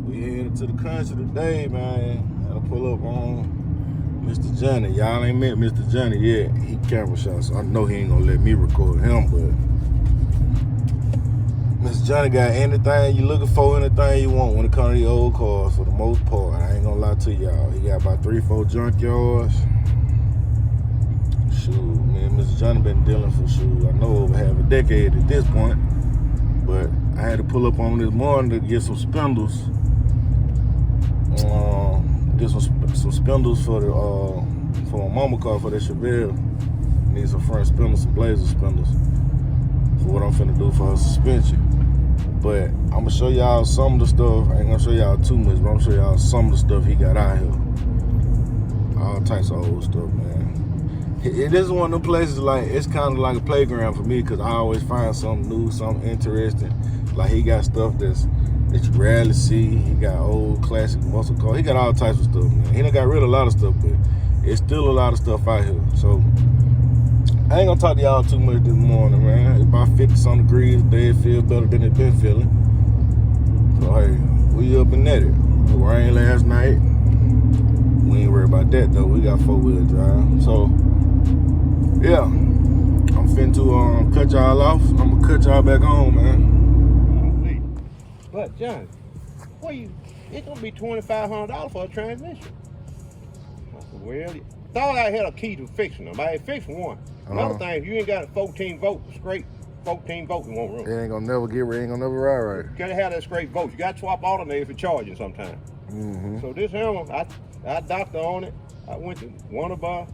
We headed to the country today, man. Gotta pull up on Mr. Johnny. Y'all ain't met Mr. Johnny yet. He camera shy, so I know he ain't gonna let me record him, but Mr. Johnny got anything you looking for, anything you want when it comes to the old cars for the most part. I ain't gonna lie to y'all. He got about 3-4 junkyards. Shoot, man, Mr. Johnny been dealing for I know over half a decade at this point. But I had to pull up on him this morning to get some spindles. Get some spindles for my mama car for that Chevelle. Need some front spindles, some blazer spindles for what I'm finna do for her suspension. But I'm gonna show y'all some of the stuff. I ain't gonna show y'all too much, but I'm gonna show y'all some of the stuff he got out here. All types of old stuff, man. It is one of them places, like, it's kind of like a playground for me because I always find something new, something interesting. Like, he got stuff that you rarely see. He got old classic muscle cars. He got all types of stuff, man. He done got rid of a lot of stuff, but it's still a lot of stuff out here. So I ain't gonna talk to y'all too much this morning, man. It's about 50-some degrees. Day feel better than it been feeling. So hey, we up and at it. It rained last night. We ain't worried about that though. We got 4-wheel drive. So yeah, I'm finna to cut y'all off. I'm gonna cut y'all back on, man. But John, it's gonna be $2,500 for a transmission. I said, well, thought I had a key to fixing them. I had fixed one. Another thing, if you ain't got a 14 volt straight 14 volt, it won't run. It ain't gonna never ride right. You gotta have that straight volt. You gotta swap alternators for charging sometime. So this hammer, I doctor on it. I went to Wonderbar,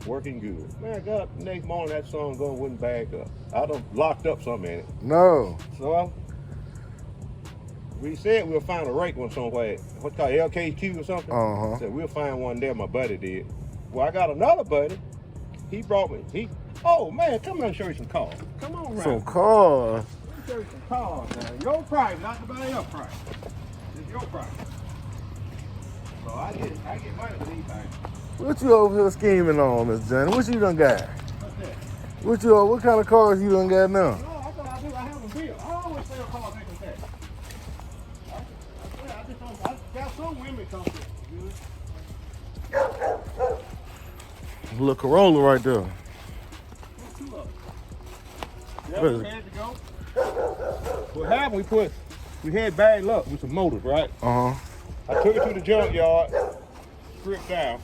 working good. Man, I got up the next morning, that song wouldn't back up. I done locked up something in it. No. So we said we'll find a rake one somewhere. What's called LKQ or something? Said we'll find one there. My buddy did. Well, I got another buddy. He brought me. Oh man, come on and show you some cars. Come on around. Some cars. Let me show you some cars now. Your price, not nobody else's price. It's your price. So I get money for these things. What you over here scheming on, Miss Johnny? What you done got? What's that? What kind of cars you done got now? No, I thought I do. I have them built. I always sell cars like that. I got some women come to A little Corolla right there. two of them. Yeah, had to go. What happened, we had bad luck with some motors, right? I took it to the junkyard, stripped down.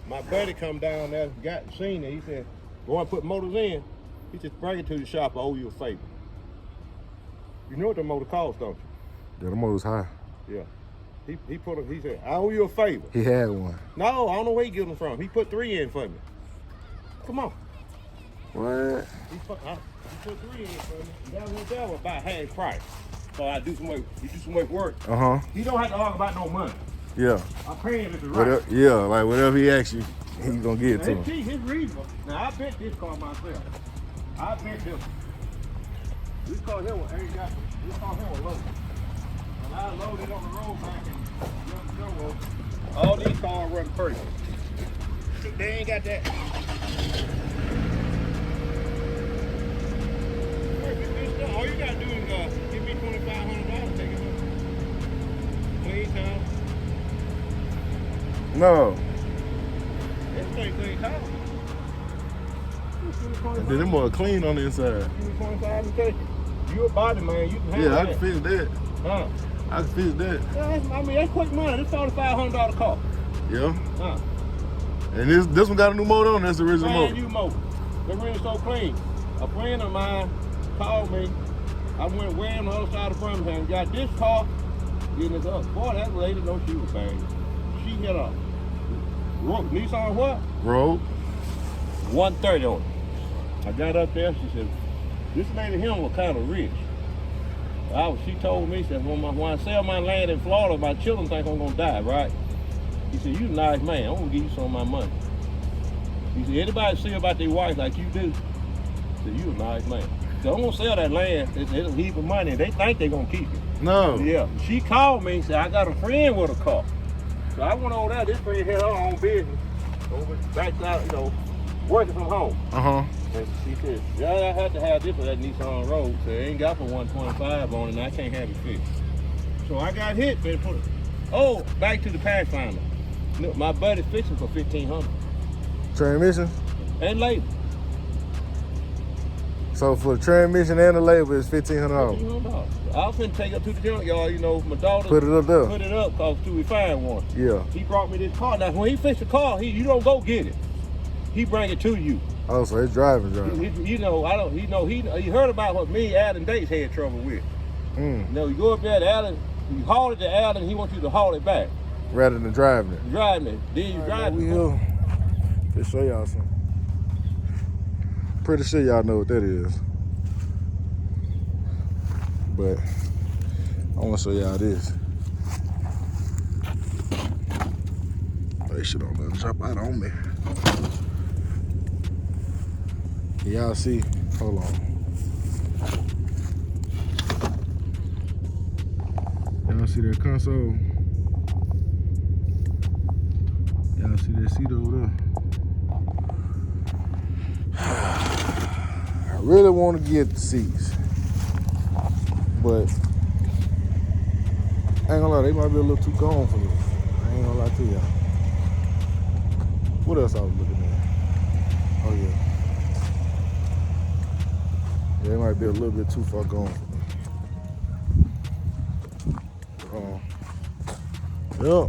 My buddy come down there, seen it. He said, go and put motors in. He said, bring it to the shop, I owe you a favor. You know what the motor costs, don't you? Yeah, the motor's high. Yeah. He said, I owe you a favor. He had one. No, I don't know where he get them from. He put 3 in for me. Come on. What? He put 3 in for me. That was about half price. So I do some work. He do some work. He don't have to argue about no money. Yeah. I'm paying if it's right. Yeah, like whatever he asks you, he's gonna get it to him. It's reasonable. Now I bet this car myself. I bet this. This car here ain't got. This car here was loaded. When I loaded on the road back in Young, all these cars run first. They ain't got that. All you gotta do is give me $2,500, take it home. Clean time. No. Everything clean time. And then them more clean on the inside. Give me 25 and take it. You a body man, you can handle Yeah, I that. can fix that. Huh? I can fix that. Yeah, that's quick money. This $4,500 car. Yeah. Huh? And this one got a new motor on. That's the original motor. Brand new motor. They really so clean. A friend of mine called me. I went way on the other side of Birmingham. Got this car. Getting this up. Boy, that lady knows she was bad. She hit a Nissan what? Road. 130 on it. I got up there. She said, this lady here was kind of rich. She told me, she said, when I sell my land in Florida, my children think I'm going to die, right? He said, you a nice man. I'm going to give you some of my money. He said, anybody see about their wife like you do? He said, you a nice man. So I'm going to sell that land. It's a heap of money. They think they're going to keep it. No. Yeah. She called me and said, I got a friend with a car. So I went over there. This friend had her own business. Over backside, working from home. And she said, yeah, I had to have this for that Nissan Road. So it ain't got for 125 on it, and I can't have it fixed. So I got hit, man. Oh, back to the Pathfinder. Look, my buddy fixing for $1,500. Transmission? And labor. So for the transmission and the labor, it's $1,500. $1,500. I was finna take her to the junkyard, you know, my daughter. Put it up there. Put it up, cause till we find one. Yeah. He brought me this car. Now when he fix the car, you don't go get it. He bring it to you. Oh, so it's driving. You know, he heard about what me and Alan Dates had trouble with. You know, you go up there to Alan, you haul it to Alan, he wants you to haul it back. Rather than driving it. Driving it. Then you drive it. We here. Let's show y'all something. Pretty sure y'all know what that is. But I want to show y'all this. That shit don't let it drop out on me. Can y'all see? Hold on. Y'all see that console? Y'all see that seat over there? I really want to get the seats, but I ain't gonna lie, they might be a little too gone for me. I ain't gonna lie to y'all. What else I was looking at? Oh yeah. Yeah, it might be a little bit too far gone for me. Yeah.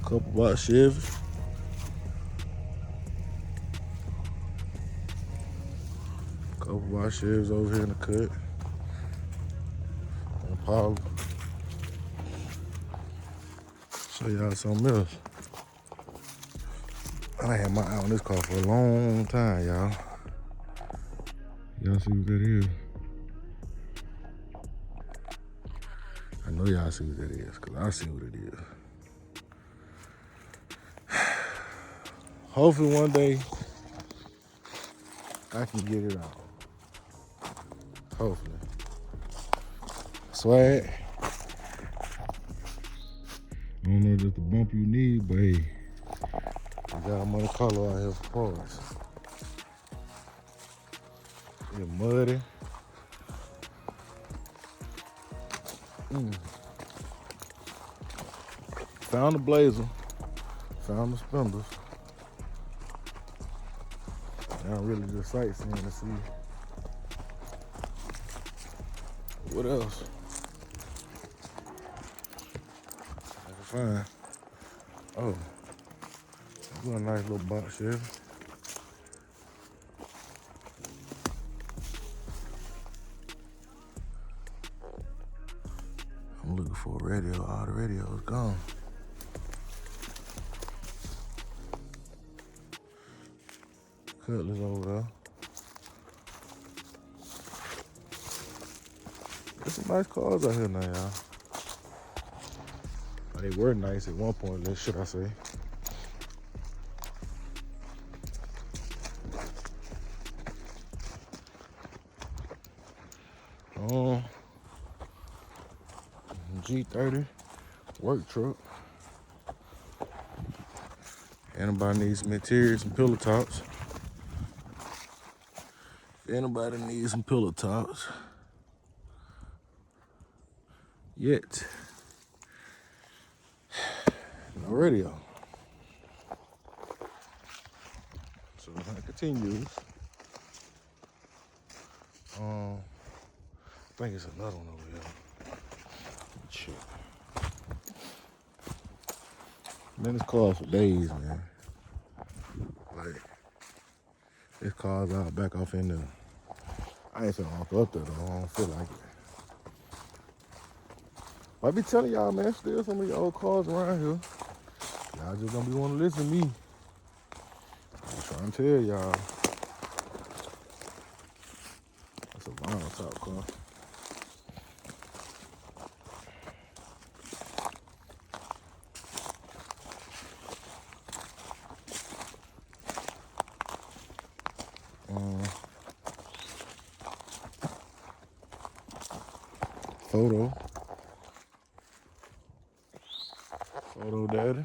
Couple box Chevys. Couple box Chevys over here in the cut. And Impala. Show y'all something else. I done had my eye on this car for a long time, y'all. Y'all see what that is? I know y'all see what that is, because I see what it is. Hopefully one day I can get it out. Hopefully. Swag. I don't know if that's the bump you need, but hey, I got a money color out here for parts. It's muddy. Found the blazer. Found the spindles. Now I'm really just sightseeing to see what else I can find. Oh, that's a nice little box here. I'm looking for a radio. All the radio's gone. Cutlass over there. There's some nice cars out here now, y'all. They were nice at one point, should I say. G30 work truck. Anybody needs some interiors and pillow tops. Anybody needs some pillow tops. Yet. No radio. So that continues. I think it's another one over here. Shit. Man, this car's for days, man. Like, this car's out back off in there. I ain't finna walk up there though. I don't feel like it. I be telling y'all, man, still some of these old cars around here. Y'all just don't be wanting to listen to me. I'm trying to tell y'all. That's a vinyl top car. Photo daddy.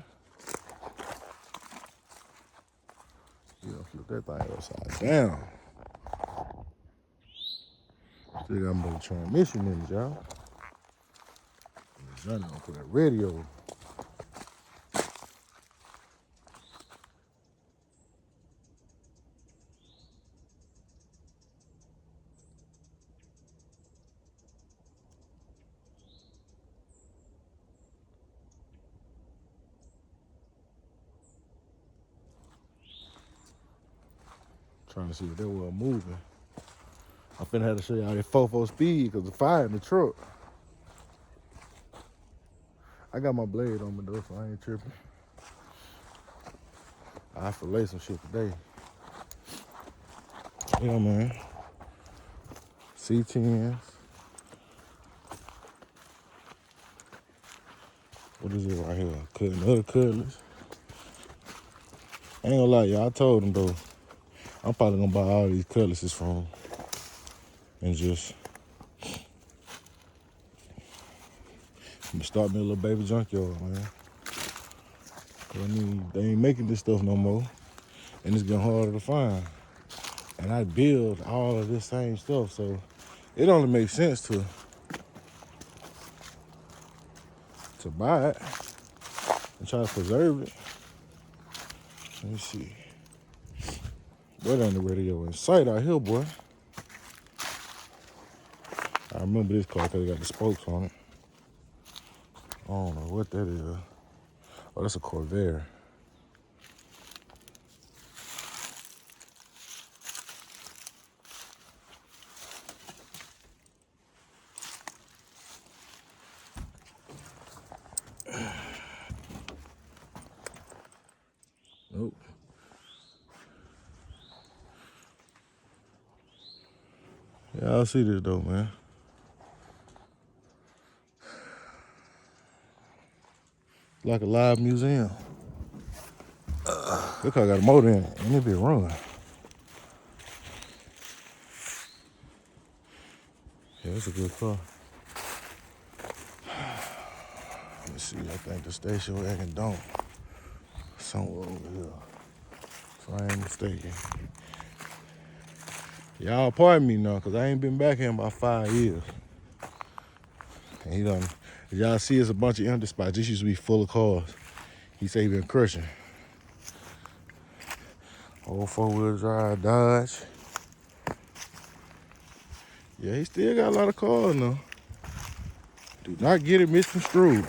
Yeah, flip that thing upside down. Still got more transmission in it, y'all. Johnny gonna put that radio. Trying to see if that was moving. I'm finna have to show y'all that 4-4 speed because the fire in the truck. I got my blade on me though, so I ain't tripping. I fillet some shit today. Yeah, man. C10s. What is it right here? Cutting other cutlass. I ain't gonna lie, y'all. I told them though, I'm probably gonna buy all these cutlasses from them and just I'm gonna start me a little baby junkyard, man. I mean, they ain't making this stuff no more, and it's getting harder to find. And I build all of this same stuff, so it only makes sense to buy it and try to preserve it. Let me see. What on the radio in sight out here, boy? I remember this car because it got the spokes on it. I don't know what that is. Oh, that's a Corvair. Nope. Yeah, I'll see this though, man. Like a live museum. This car got a motor in it, and it be run. Yeah, it's a good car. Let me see, I think the station wagon don't. Somewhere over here. So I ain't mistaken. Y'all pardon me now, because I ain't been back here in about 5 years. And he done, y'all see it's a bunch of empty spots. This used to be full of cars. He said he been crushing. Old 4-wheel drive Dodge. Yeah, he still got a lot of cars now. Do not get it misconstrued.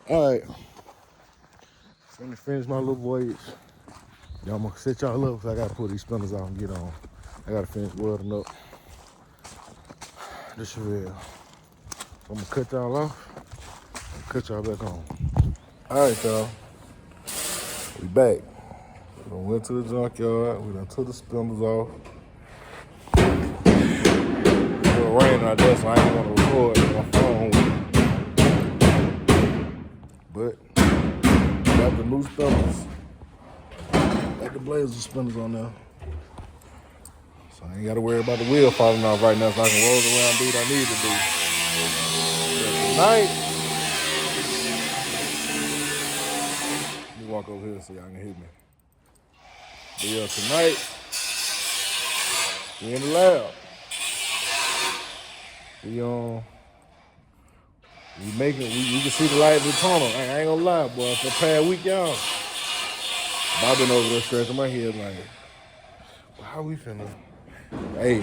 All right, finna finish my little voyage. Y'all, I'm gonna set y'all up because I gotta pull these spinners out and get on. I gotta finish welding up the Chevelle. So I'm gonna cut y'all off and cut y'all back on. All right, y'all, we back. We done went to the junkyard. We done took the spinners off. It was raining out there, so I ain't gonna record on my phone. But got the new spinners. Got the blazer spinners on there. So I ain't gotta worry about the wheel falling off right now, so I can roll around and do what I need to do. But tonight, let me walk over here so y'all can hit me. But yeah, tonight, we in the lab. We can see the light of the tunnel. I ain't gonna lie, boy. For the past week, y'all, I've been over there scratching my head like, well, how we finna? Hey,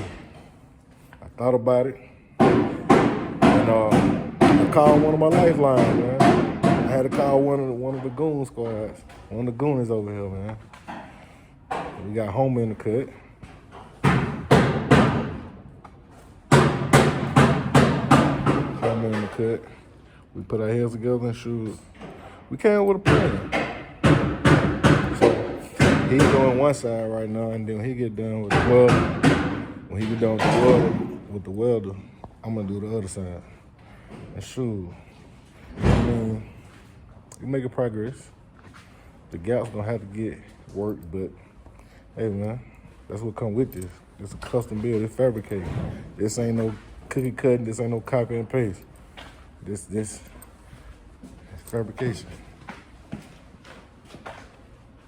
I thought about it, and I called one of my lifelines, man. I had to call one of the goon squads, one of the goons over here, man. We got Homer in the cut. Homer in the cut. We put our heads together and shoot. We came up with a plan. So he's doing one side right now, and then when he get done with the welder, when he get done with the welder, I'm gonna do the other side. And shoot, I mean, You're making progress. The gap's gonna have to get worked, but hey man, that's what come with this. It's a custom build, it's fabricated. This ain't no cookie cutting, this ain't no copy and paste. This is fabrication.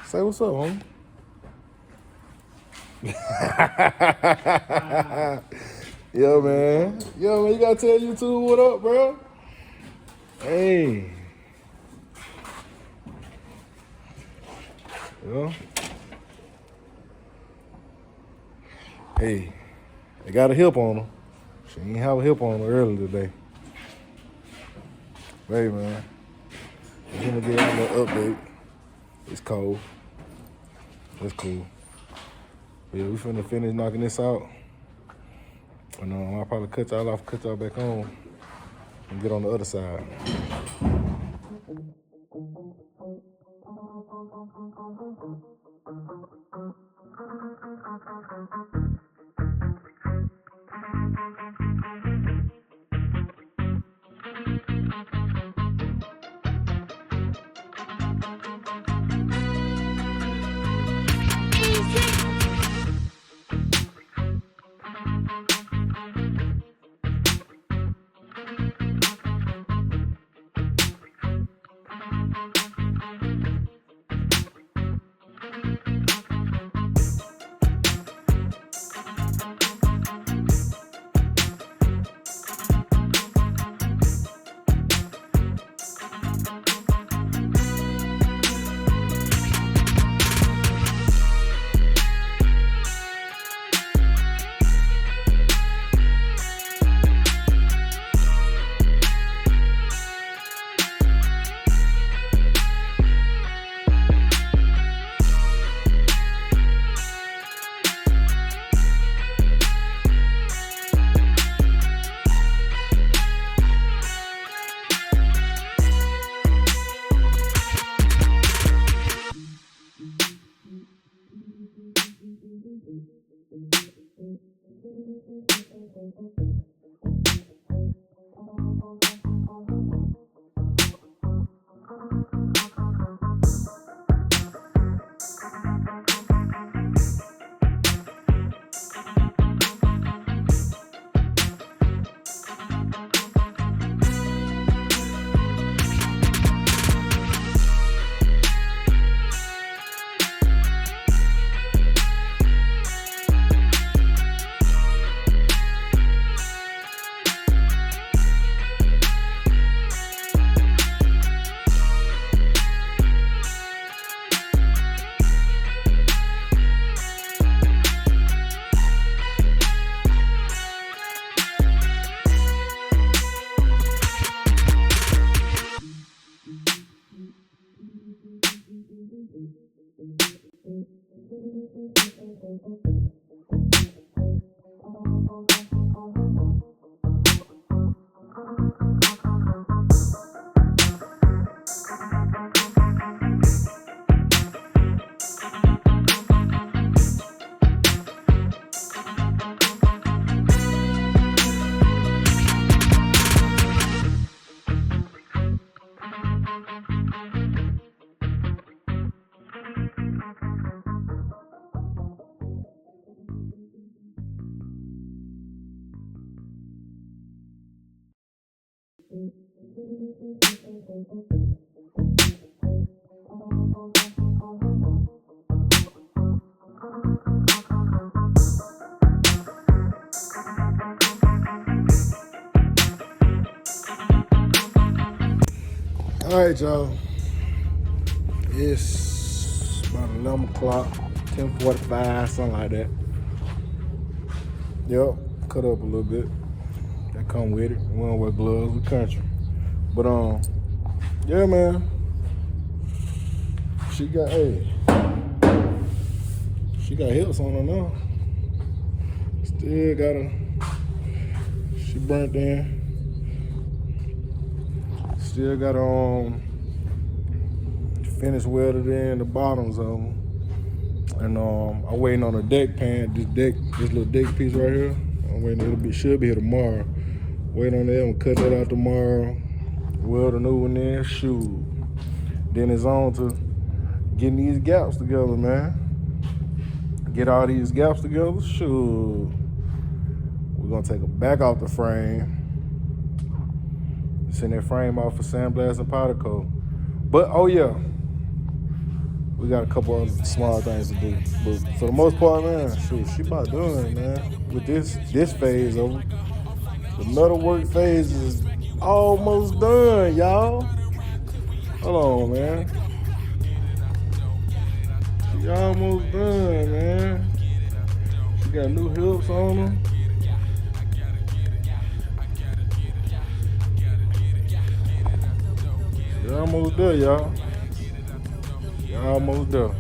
Say what's up, homie. Yo, man, you gotta tell YouTube what up, bro. Hey. Yo. Hey, they got a hip on her. She ain't have a hip on her earlier today. Hey, man. I'm gonna get y'all a little update. It's cold. It's cool. Yeah, we finna finish knocking this out. And I'll probably cut y'all off, cut y'all back on, and get on the other side. All right, y'all. It's about 11 o'clock, 10:45, something like that. Yep, cut up a little bit. That come with it. We don't wear gloves, we country. But yeah, man. She got hips on her now. Still got her. She burnt in. Still got her finished welded in the bottoms of them. And I'm waiting on a deck pan, this little deck piece right here. I'm waiting, should be here tomorrow. Waiting on that, I'm gonna cut that out tomorrow. Weld a new one in, shoot. Then it's on to getting these gaps together, man. Get all these gaps together. Sure. We're gonna take it back off the frame. Send that frame off for sandblast and powder coat. But oh yeah, we got a couple other small things to do. But for the most part, man, shoot, she about done, man. With this phase over. The metal work phase is almost done, y'all. Hold on, man. She almost done, man. She got new hips on her. You're almost there, y'all. You're almost there.